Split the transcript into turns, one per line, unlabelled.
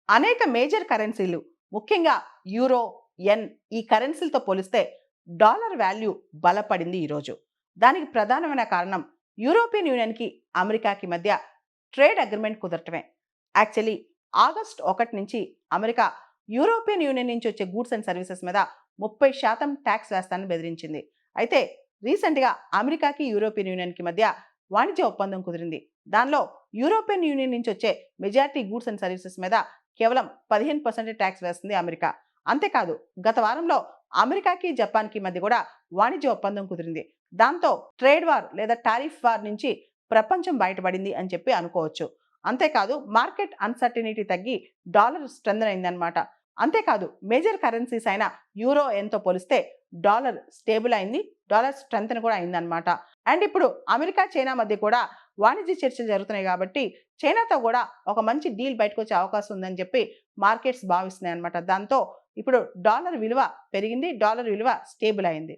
అనేక మేజర్ కరెన్సీలు ముఖ్యంగా యూరో, యెన్ ఈ కరెన్సీలతో పోలిస్తే డాలర్ వాల్యూ బలపడింది ఈరోజు. దానికి ప్రధానమైన కారణం యూరోపియన్ యూనియన్‌కి, అమెరికాకి మధ్య ట్రేడ్ అగ్రీమెంట్ కుదరటమే. యాక్చువల్లీ ఆగస్ట్ 1 నుంచి అమెరికా యూరోపియన్ యూనియన్ నుంచి వచ్చే గూడ్స్ అండ్ సర్వీసెస్ మీద 30% టాక్స్ వేస్తానని బెదిరించింది. అయితే రీసెంట్‌గా అమెరికాకి, యూరోపియన్ యూనియన్‌కి మధ్య వాణిజ్య ఒప్పందం కుదిరింది. దానిలో యూరోపియన్ యూనియన్ నుంచి వచ్చే మెజారిటీ గూడ్స్ అండ్ సర్వీసెస్ మీద కేవలం 15% ట్యాక్స్ వేస్తుంది అమెరికా. అంతేకాదు గత వారంలో అమెరికాకి, జపాన్‌కి మధ్య కూడా వాణిజ్య ఒప్పందం కుదిరింది. దాంతో ట్రేడ్ వార్ లేదా టారిఫ్ వార్ నుంచి ప్రపంచం బయటపడింది అని చెప్పి అనుకోవచ్చు. అంతేకాదు మార్కెట్ అన్సర్టెనిటీ తగ్గి డాలర్ స్ట్రెంథెన్ అయిందనమాట. అంతేకాదు మేజర్ కరెన్సీస్ అయిన యూరో, యెన్‌తో పోలిస్తే డాలర్ స్టేబుల్ అయింది. డాలర్ స్ట్రెంథెన్ కూడా అయిందనమాట. అండ్ ఇప్పుడు అమెరికా, చైనా మధ్య కూడా వాణిజ్య చర్చలు జరుగుతున్నాయి కాబట్టి చైనాతో కూడా ఒక మంచి డీల్ బయటకొచ్చే అవకాశం ఉందని చెప్పి మార్కెట్స్ భావిస్తున్నాయన్నమాట. దాంతో ఇప్పుడు డాలర్ విలువ పెరిగింది. డాలర్ విలువ స్టేబుల్ అయింది.